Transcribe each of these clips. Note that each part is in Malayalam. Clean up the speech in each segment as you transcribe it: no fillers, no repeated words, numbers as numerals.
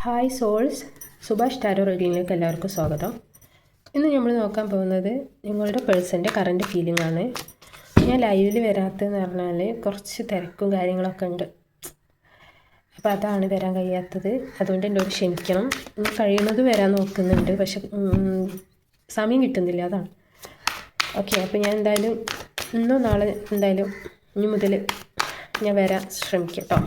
ഹായ് സോൾസ്, സുഭാഷ് ടാരോ റീഡിങ്ങിലേക്ക് എല്ലാവർക്കും സ്വാഗതം. ഇന്ന് നമ്മൾ നോക്കാൻ പോകുന്നത് നിങ്ങളുടെ പേഴ്സൻ്റെ കറൻറ്റ് ഫീലിംഗ് ആണ്. ഞാൻ ലൈവിൽ വരാത്തതെന്ന് പറഞ്ഞാൽ കുറച്ച് തിരക്കും കാര്യങ്ങളൊക്കെ ഉണ്ട്. അപ്പോൾ അതാണ് വരാൻ കഴിയാത്തത്. അതുകൊണ്ട് എന്നോട് ക്ഷമിക്കണം. കഴിയുന്നത് വരാൻ നോക്കുന്നുണ്ട്, പക്ഷെ സമയം കിട്ടുന്നില്ല, അതാണ്. ഓക്കെ, അപ്പോൾ ഞാൻ എന്തായാലും ഇന്നോ നാളെ എന്തായാലും ഇനി മുതൽ ഞാൻ വരാൻ ശ്രമിക്കാം കേട്ടോ.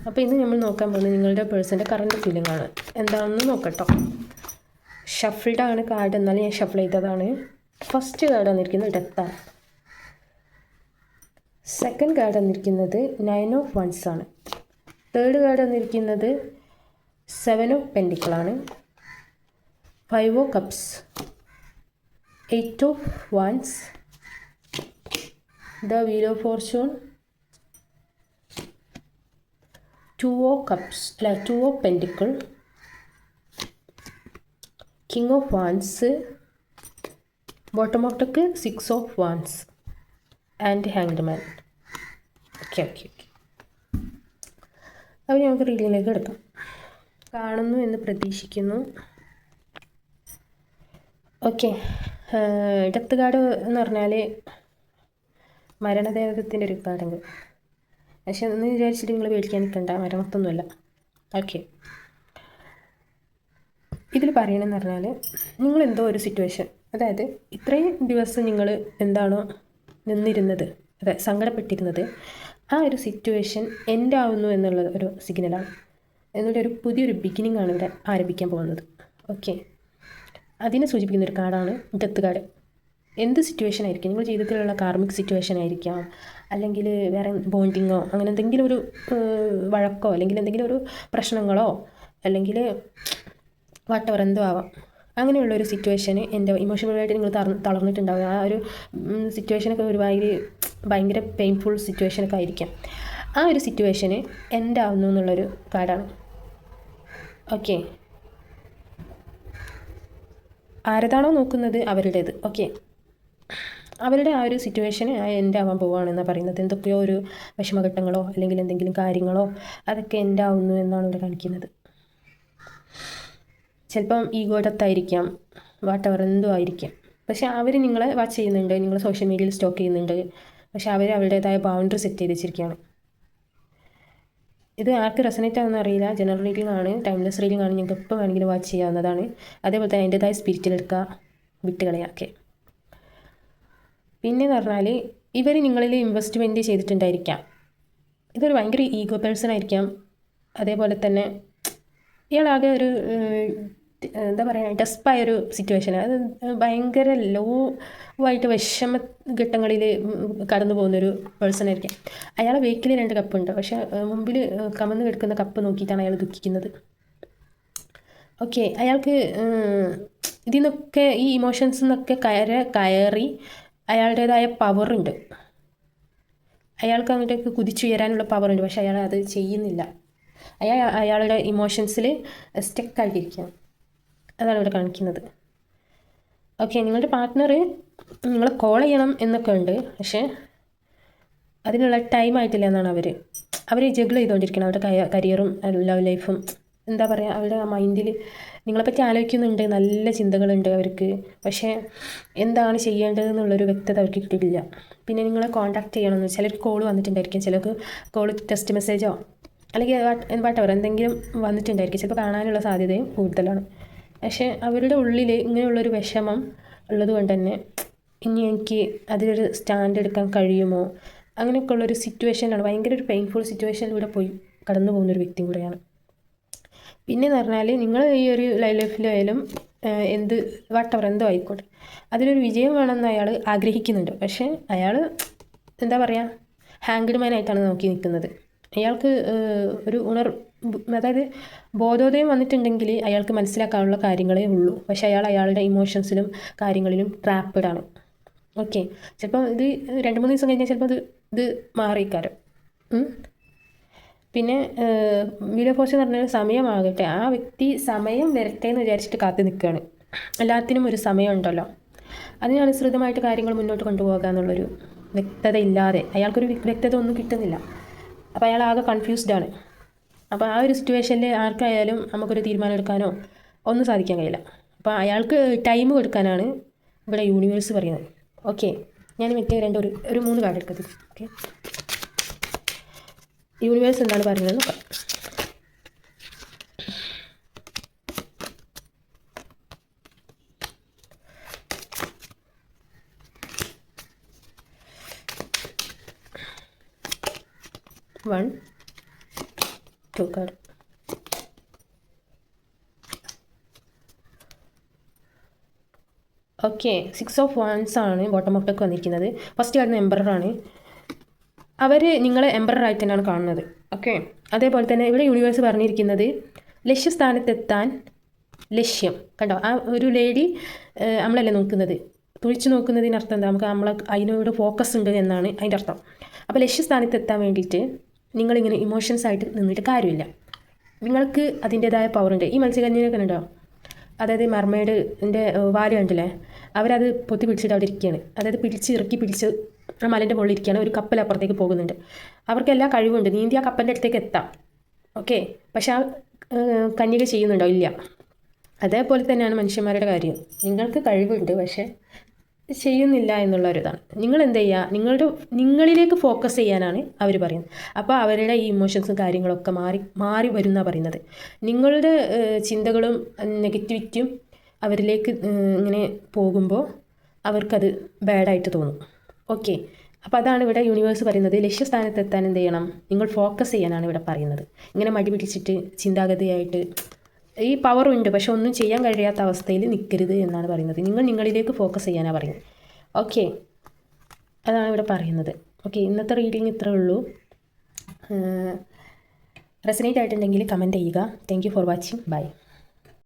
അപ്പോൾ ഇന്ന് നമ്മൾ നോക്കാൻ പോകുന്നത് നിങ്ങളുടെ പേഴ്സൻ്റെ കറൻറ്റ് ഫീലിംഗ് ആണ്. എന്താണെന്ന് നോക്കട്ടോ. ഷഫിൾഡാണ് കാർഡ്, എന്നാലും ഞാൻ ഷഫിൾ ചെയ്തതാണ്. ഫസ്റ്റ് കാർഡ് വന്നിരിക്കുന്നത് ഡെത്താണ്. സെക്കൻഡ് കാർഡ് വന്നിരിക്കുന്നത് 9 ഓഫ് വൺസ് ആണ്. തേർഡ് കാർഡ് വന്നിരിക്കുന്നത് 7 ഓഫ് പെൻഡിക്കിൾ ആണ്. 5 of cups, 8 of wands, the wheel of fortune, 2 of cups, 2 of pentacle, king of wands, bottom of deck 6 of wands and hanged man. Okay. അപ്പോൾ നമുക്ക് റീഡിങ്ങിലേക്ക് എടുക്കാം. കാണുന്നു എന്ന് പ്രതീക്ഷിക്കുന്നു. ഓക്കെ, ഡെത്ത് കാർഡ് എന്ന് പറഞ്ഞാൽ മരണദേവതത്തിൻ്റെ ഒരു കാർഡുണ്ട്. പക്ഷെ ഒന്ന് വിചാരിച്ചിട്ട് നിങ്ങൾ പേടിക്കാൻ നിൽക്കണ്ട, മരണത്തൊന്നുമല്ല. ഓക്കെ, ഇതിൽ പറയണമെന്ന് പറഞ്ഞാൽ നിങ്ങളെന്തോ ഒരു സിറ്റുവേഷൻ, അതായത് ഇത്രയും ദിവസം നിങ്ങൾ എന്താണോ നിന്നിരുന്നത്, അതായത് സങ്കടപ്പെട്ടിരുന്നത്, ആ ഒരു സിറ്റുവേഷൻ എൻഡ് ആവുന്നു എന്നുള്ളത് ഒരു സിഗ്നലാണ്. എന്നിട്ട് ഒരു പുതിയൊരു ബിഗിനിങ് ആണ് ഇവിടെ ആരംഭിക്കാൻ പോകുന്നത്. ഓക്കെ, അതിനെ സൂചിപ്പിക്കുന്ന ഒരു കാർഡാണ് ഡെത്ത് കാർഡ്. എന്ത് സിറ്റുവേഷൻ ആയിരിക്കും, നിങ്ങൾ ജീവിതത്തിലുള്ള കാർമിക് സിറ്റുവേഷൻ ആയിരിക്കാം, അല്ലെങ്കിൽ വേറെ ബോണ്ടിങ്ങോ, അങ്ങനെ എന്തെങ്കിലും ഒരു വഴക്കോ, അല്ലെങ്കിൽ എന്തെങ്കിലും ഒരു പ്രശ്നങ്ങളോ, അല്ലെങ്കിൽ വാട്ടവർ എന്തോ ആവാം. അങ്ങനെയുള്ളൊരു സിറ്റുവേഷന് എൻ്റെ ഇമോഷണലായിട്ട് നിങ്ങൾ തളർന്നിട്ടുണ്ടാവുക. ആ ഒരു സിറ്റുവേഷനൊക്കെ ഒരു ഭയങ്കര പെയിൻഫുൾ സിറ്റുവേഷനൊക്കെ ആയിരിക്കാം. ആ ഒരു സിറ്റുവേഷന് എൻഡ് ആവുന്നു എന്നുള്ളൊരു കാർഡാണ്. ഓക്കെ, ആരതാണോ നോക്കുന്നത് അവരുടേത്. ഓക്കെ, അവരുടെ ആ ഒരു സിറ്റുവേഷന് എൻഡ് ആവാൻ പോവുകയാണെന്നാണ് പറയുന്നത്. എന്തൊക്കെയോ ഒരു വിഷമഘട്ടങ്ങളോ അല്ലെങ്കിൽ എന്തെങ്കിലും കാര്യങ്ങളോ അതൊക്കെ എൻഡ് ആവുന്നു എന്നാണ് ഇവിടെ കാണിക്കുന്നത്. ചിലപ്പം ഈഗോ ഡെത്തായിരിക്കാം, വാട്ടവർ എന്തോ ആയിരിക്കാം. പക്ഷേ അവർ നിങ്ങളെ വാച്ച് ചെയ്യുന്നുണ്ട്, നിങ്ങൾ സോഷ്യൽ മീഡിയയിൽ സ്റ്റോക്ക് ചെയ്യുന്നുണ്ട്. പക്ഷേ അവർ അവരുടേതായ ബൗണ്ടറി സെറ്റ് ചെയ്ത് വെച്ചിരിക്കുകയാണ്. ഇത് ആർക്ക് റെസനേറ്റ് ആവുമെന്ന് അറിയില്ല. ജനറൽ റീഡിംഗ് ആണ്, ടൈംലെസ് റീഡിംഗ് ആണ്. നിങ്ങൾക്ക് എപ്പോൾ വേണമെങ്കിലും വാച്ച് ചെയ്യാവുന്നതാണ്. അതേപോലെ തന്നെ അതിൻ്റെതായ സ്പിരിറ്റിലെടുക്കുക, വിട്ടുകളയാക്കെ. പിന്നെയെന്ന് പറഞ്ഞാൽ ഇവർ നിങ്ങളിൽ ഇൻവെസ്റ്റ്മെൻറ്റ് ചെയ്തിട്ടുണ്ടായിരിക്കാം. ഇതൊരു ഭയങ്കര ഈഗോ പേഴ്സൺ ആയിരിക്കാം. അതേപോലെ തന്നെ ഇയാളാകെ ഒരു എന്താ പറയുക, ഡെസ്പായൊരു സിറ്റുവേഷൻ, അത് ഭയങ്കര ലോ ആയിട്ട് വിഷമ ഘട്ടങ്ങളിൽ കടന്നു പോകുന്നൊരു പേഴ്സൺ ആയിരിക്കാം. അയാളെ വേക്കിൽ 2 കപ്പുണ്ട്, പക്ഷേ മുമ്പിൽ കമന്ന് കിടക്കുന്ന കപ്പ് നോക്കിയിട്ടാണ് അയാൾ ദുഃഖിക്കുന്നത്. ഓക്കെ, അയാൾക്ക് ഇതിൽ നിന്നൊക്കെ, ഈ ഇമോഷൻസിൽ നിന്നൊക്കെ കയറി അയാളുടേതായ പവറുണ്ട്. അയാൾക്ക് അങ്ങോട്ടേക്ക് കുതിച്ചുയരാനുള്ള പവറുണ്ട്, പക്ഷെ അയാൾ അത് ചെയ്യുന്നില്ല. അയാളുടെ ഇമോഷൻസിൽ സ്റ്റക്കായിട്ടിരിക്കുകയാണ്. അതാണ് ഇവിടെ കാണിക്കുന്നത്. ഓക്കെ, നിങ്ങളുടെ പാർട്ട്ണർ നിങ്ങളെ കോൾ ചെയ്യണം എന്നൊക്കെ ഉണ്ട്, പക്ഷേ അതിനുള്ള ടൈം ആയിട്ടില്ല എന്നാണ് അവർ ജഗിൾ ചെയ്തുകൊണ്ടിരിക്കണം. അവരുടെ കരിയറും ലവ് ലൈഫും, എന്താ പറയുക, അവരുടെ മൈൻഡിൽ നിങ്ങളെപ്പറ്റി ആലോചിക്കുന്നുണ്ട്, നല്ല ചിന്തകളുണ്ട് അവർക്ക്. പക്ഷേ എന്താണ് ചെയ്യേണ്ടതെന്നുള്ളൊരു വ്യക്തത അവർക്ക് കിട്ടിയിട്ടില്ല. പിന്നെ നിങ്ങളെ കോൺടാക്ട് ചെയ്യണമെന്ന്, ചിലർക്ക് കോൾ വന്നിട്ടുണ്ടായിരിക്കും, ചിലർക്ക് കോൾ ടെക്സ്റ്റ് മെസ്സേജോ അല്ലെങ്കിൽ വാട്ടവർ എന്തെങ്കിലും വന്നിട്ടുണ്ടായിരിക്കും. ചിലപ്പോൾ കാണാനുള്ള സാധ്യതയും കൂടുതലാണ്. പക്ഷേ അവരുടെ ഉള്ളിൽ ഇങ്ങനെയുള്ളൊരു വിഷമം ഉള്ളത് കൊണ്ട് തന്നെ ഇനി എനിക്ക് അതിലൊരു സ്റ്റാൻഡ് എടുക്കാൻ കഴിയുമോ, അങ്ങനെയൊക്കെ ഉള്ളൊരു സിറ്റുവേഷനിലാണ്, ഭയങ്കര ഒരു പെയിൻഫുൾ സിറ്റുവേഷനിലൂടെ പോയി കടന്നു പോകുന്നൊരു വ്യക്തിയും കൂടെയാണ്. പിന്നെയെന്ന് പറഞ്ഞാൽ നിങ്ങൾ ഈ ഒരു ലൈഫിലായാലും എന്ത് വാട്ടവർ എന്തോ ആയിക്കോട്ടെ, അതിലൊരു വിജയം വേണമെന്ന് അയാൾ ആഗ്രഹിക്കുന്നുണ്ട്. പക്ഷേ അയാൾ എന്താ പറയുക, ഹാങ്ക്ഡ് മാനായിട്ടാണ് നോക്കി നിൽക്കുന്നത്. അയാൾക്ക് ഒരു അതായത് ബോധോദയം വന്നിട്ടുണ്ടെങ്കിൽ അയാൾക്ക് മനസ്സിലാക്കാനുള്ള കാര്യങ്ങളേ ഉള്ളൂ. പക്ഷേ അയാളുടെ ഇമോഷൻസിലും കാര്യങ്ങളിലും ട്രാപ്പിഡാണ്. ഓക്കെ, ചിലപ്പോൾ ഇത് 2-3 ദിവസം കഴിഞ്ഞാൽ ചിലപ്പോൾ ഇത് മാറിക്കാരം. പിന്നെ വീൽ ഓഫ് ഫോർച്യൂൺ എന്ന് പറഞ്ഞാൽ സമയമാകട്ടെ, ആ വ്യക്തി സമയം വരട്ടെ എന്ന് വിചാരിച്ചിട്ട് കാത്തു നിൽക്കുകയാണ്. എല്ലാത്തിനും ഒരു സമയമുണ്ടല്ലോ, അതിനനുസൃതമായിട്ട് കാര്യങ്ങൾ മുന്നോട്ട് കൊണ്ടുപോകുക എന്നുള്ളൊരു വ്യക്തത ഇല്ലാതെ അയാൾക്കൊരു വ്യക്തത ഒന്നും കിട്ടുന്നില്ല. അപ്പോൾ അയാൾ ആകെ കൺഫ്യൂസ്ഡാണ്. അപ്പോൾ ആ ഒരു സിറ്റുവേഷനിൽ ആർക്കായാലും നമുക്കൊരു തീരുമാനം എടുക്കാനോ ഒന്നും സാധിക്കാൻ കഴിയില്ല. അപ്പോൾ അയാൾക്ക് ടൈം കൊടുക്കാനാണ് ഇവിടെ യൂണിവേഴ്സ് പറയുന്നത്. ഓക്കെ, ഞാൻ മറ്റേ ഒരു 3 കാർഡ് എടുക്കുന്നത്. ഓക്കെ, യൂണിവേഴ്സ് എന്താണ് പറയുന്നത് നോക്കാം. One 2 card. Okay, 6 of wands ആണ് ബോട്ടം ഓഫ് ഡെക്ക് വന്നിരിക്കുന്നത്. ഫസ്റ്റ് കാർഡ് എംബറാണ്. അവർ നിങ്ങളെ എംബറായിട്ട് തന്നെയാണ് കാണുന്നത്. ഓക്കെ, അതേപോലെ തന്നെ ഇവിടെ യൂണിവേഴ്സ് പറഞ്ഞിരിക്കുന്നത് ലക്ഷ്യസ്ഥാനത്തെത്താൻ ലക്ഷ്യം കണ്ടോ. ആ ഒരു ലേഡി നമ്മളല്ലേ നോക്കുന്നത്, തുഴിച്ച് നോക്കുന്നതിനർത്ഥം എന്താ, നമുക്ക് നമ്മളെ അതിനോട് ഫോക്കസ് ഉണ്ട് എന്നാണ് അതിൻ്റെ അർത്ഥം. അപ്പോൾ ലക്ഷ്യസ്ഥാനത്തെത്താൻ വേണ്ടിയിട്ട് നിങ്ങളിങ്ങനെ ഇമോഷൻസ് ആയിട്ട് നിന്നിട്ട് കാര്യമില്ല. നിങ്ങൾക്ക് അതിൻ്റേതായ പവറുണ്ട്. ഈ മത്സ്യകന്യനൊക്കെ ഉണ്ടോ, അതായത് മർമെയ്ഡിൻ്റെ വാല് കണ്ടില്ലേ, അവരത് പൊത്തി പിടിച്ചിട്ട് അവിടെ ഇരിക്കുകയാണ്. അതായത് പിടിച്ച് ആ മലൻ്റെ മുകളിൽ ഇരിക്കുകയാണ്. ഒരു കപ്പൽ അപ്പുറത്തേക്ക് പോകുന്നുണ്ട്. അവർക്ക് എല്ലാ കഴിവുണ്ട്, നീന്തി ആ കപ്പലിൻ്റെ അടുത്തേക്ക് എത്താം. ഓക്കെ, പക്ഷെ ആ കന്യക ചെയ്യുന്നുണ്ടോ? ഇല്ല. അതേപോലെ തന്നെയാണ് മനുഷ്യന്മാരുടെ കാര്യം. നിങ്ങൾക്ക് കഴിവുണ്ട്, പക്ഷേ ചെയ്യുന്നില്ല എന്നുള്ളൊരിതാണ്. നിങ്ങൾ എന്ത് ചെയ്യുക, നിങ്ങളിലേക്ക് ഫോക്കസ് ചെയ്യാനാണ് അവർ പറയുന്നത്. അപ്പോൾ അവരുടെ ഈ ഇമോഷൻസും കാര്യങ്ങളൊക്കെ മാറി വരുന്ന പറയുന്നത്. നിങ്ങളുടെ ചിന്തകളും നെഗറ്റിവിറ്റിയും അവരിലേക്ക് ഇങ്ങനെ പോകുമ്പോൾ അവർക്കത് ബാഡായിട്ട് തോന്നും. ഓക്കെ, അപ്പോൾ അതാണ് ഇവിടെ യൂണിവേഴ്സ് പറയുന്നത്. ലക്ഷ്യസ്ഥാനത്തെത്താൻ എന്ത് ചെയ്യണം, നിങ്ങൾ ഫോക്കസ് ചെയ്യാനാണ് ഇവിടെ പറയുന്നത്. ഇങ്ങനെ മടി പിടിച്ചിട്ട് ചിന്താഗതിയായിട്ട് ഈ പവറുണ്ട് പക്ഷെ ഒന്നും ചെയ്യാൻ കഴിയാത്ത അവസ്ഥയിൽ നിൽക്കരുത് എന്നാണ് പറയുന്നത്. നിങ്ങളിലേക്ക് ഫോക്കസ് ചെയ്യാനാണ് പറയുന്നത്. ഓക്കെ, അതാണ് ഇവിടെ പറയുന്നത്. ഓക്കെ, ഇന്നത്തെ റീഡിങ് ഇത്രേ ഉള്ളൂ. റെസനേറ്റ് ആയിട്ടുണ്ടെങ്കിൽ കമൻറ്റ് ചെയ്യുക. Thank you for watching. By.